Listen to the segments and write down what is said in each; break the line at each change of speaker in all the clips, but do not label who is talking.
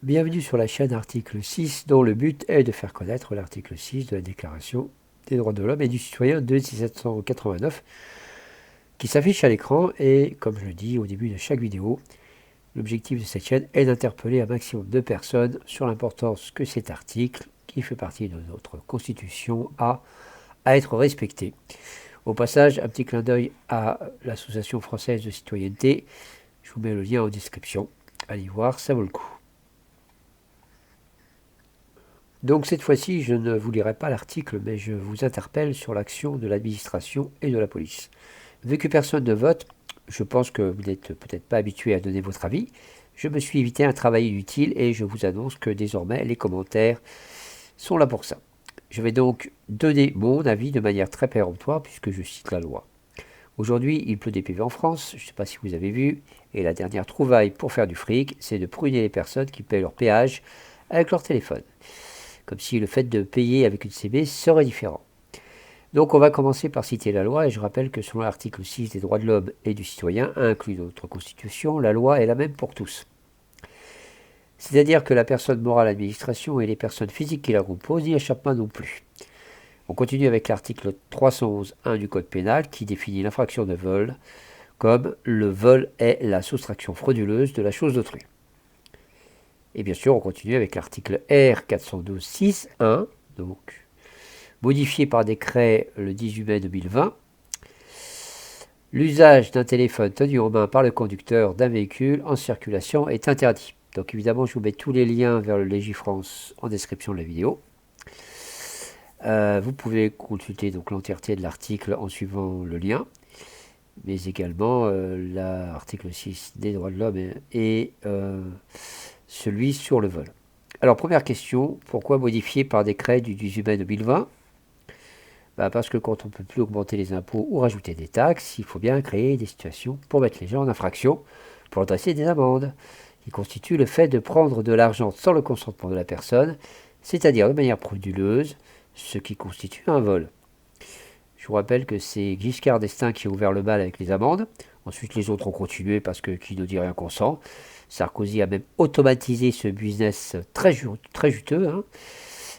Bienvenue sur la chaîne Article 6 dont le but est de faire connaître l'article 6 de la Déclaration des droits de l'homme et du citoyen de 1789 qui s'affiche à l'écran et, comme je le dis au début de chaque vidéo, l'objectif de cette chaîne est d'interpeller un maximum de personnes sur l'importance que cet article, qui fait partie de notre Constitution, a à être respecté. Au passage, un petit clin d'œil à l'Association française de citoyenneté. Je vous mets le lien en description. Allez voir, ça vaut le coup. Donc cette fois-ci, je ne vous lirai pas l'article, mais je vous interpelle sur l'action de l'administration et de la police. Vu que personne ne vote, je pense que vous n'êtes peut-être pas habitué à donner votre avis. Je me suis évité un travail inutile et je vous annonce que désormais les commentaires sont là pour ça. Je vais donc donner mon avis de manière très péremptoire puisque je cite la loi. Aujourd'hui, il pleut des PV en France, je ne sais pas si vous avez vu, et la dernière trouvaille pour faire du fric, c'est de pruner les personnes qui paient leur péage avec leur téléphone. Comme si le fait de payer avec une CB serait différent. Donc on va commencer par citer la loi, et je rappelle que selon l'article 6 des droits de l'homme et du citoyen, inclus dans notre Constitution, la loi est la même pour tous. C'est-à-dire que la personne morale administration et les personnes physiques qui la composent n'y échappent pas non plus. On continue avec l'article 311.1 du Code pénal qui définit l'infraction de vol comme le vol est la soustraction frauduleuse de la chose d'autrui. Et bien sûr, on continue avec l'article R 412.6.1, donc modifié par décret le 18 mai 2020. L'usage d'un téléphone tenu en main par le conducteur d'un véhicule en circulation est interdit. Donc évidemment, je vous mets tous les liens vers le Légifrance en description de la vidéo. Vous pouvez consulter donc l'entièreté de l'article en suivant le lien, mais également l'article 6 des droits de l'homme et celui sur le vol. Alors première question, pourquoi modifier par décret du 18 mai 2020 ? Parce que quand on ne peut plus augmenter les impôts ou rajouter des taxes, il faut bien créer des situations pour mettre les gens en infraction, pour leur dresser des amendes, qui constituent le fait de prendre de l'argent sans le consentement de la personne, c'est-à-dire de manière frauduleuse, ce qui constitue un vol. Je vous rappelle que c'est Giscard d'Estaing qui a ouvert le bal avec les amendes. Ensuite, les autres ont continué parce que qui ne dit rien consent. Sarkozy a même automatisé ce business très juteux. Hein.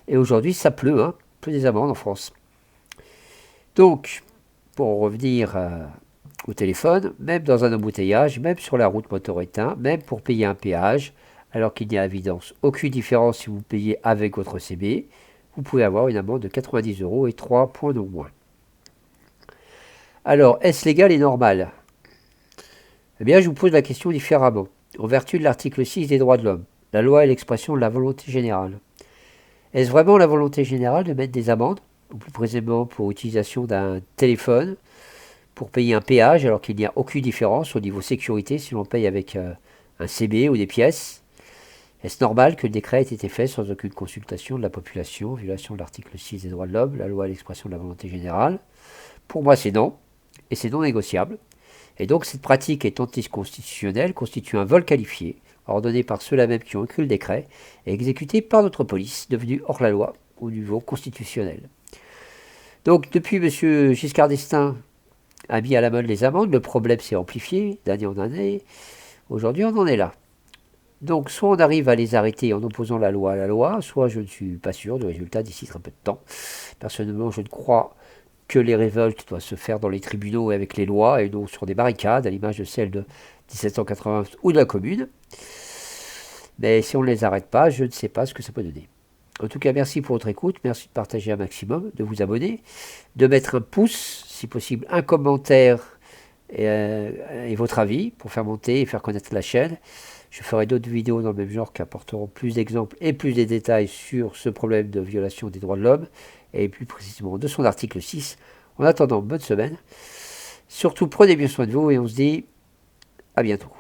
Et aujourd'hui, ça pleut, pleut des amendes en France. Donc, pour revenir au téléphone, même dans un embouteillage, même sur la route motorisée, même pour payer un péage, alors qu'il n'y a à évidence aucune différence si vous payez avec votre CB, vous pouvez avoir une amende de 90 € et 3 points au moins. Alors, est-ce légal et normal ? Eh bien, je vous pose la question différemment. En vertu de l'article 6 des droits de l'homme, la loi est l'expression de la volonté générale. Est-ce vraiment la volonté générale de mettre des amendes, ou plus précisément pour utilisation d'un téléphone, pour payer un péage alors qu'il n'y a aucune différence au niveau sécurité si l'on paye avec un CB ou des pièces ? Est-ce normal que le décret ait été fait sans aucune consultation de la population, violation de l'article 6 des droits de l'homme, la loi est l'expression de la volonté générale ? Pour moi, c'est non, et c'est non négociable. Et donc, cette pratique est anticonstitutionnelle, constitue un vol qualifié, ordonné par ceux-là même qui ont écrit le décret, et exécuté par notre police, devenue hors la loi au niveau constitutionnel. Donc, depuis M. Giscard d'Estaing a mis à la mode les amendes, le problème s'est amplifié d'année en année. Aujourd'hui, on en est là. Donc, soit on arrive à les arrêter en opposant la loi à la loi, soit je ne suis pas sûr du résultat d'ici très peu de temps. Personnellement, je ne crois que les révoltes doivent se faire dans les tribunaux et avec les lois et non sur des barricades, à l'image de celles de 1780 ou de la Commune. Mais si on ne les arrête pas, je ne sais pas ce que ça peut donner. En tout cas, merci pour votre écoute, merci de partager un maximum, de vous abonner, de mettre un pouce, si possible, un commentaire et votre avis pour faire monter et faire connaître la chaîne. Je ferai d'autres vidéos dans le même genre qui apporteront plus d'exemples et plus de détails sur ce problème de violation des droits de l'homme et plus précisément de son article 6. En attendant, bonne semaine. Surtout, prenez bien soin de vous et on se dit à bientôt.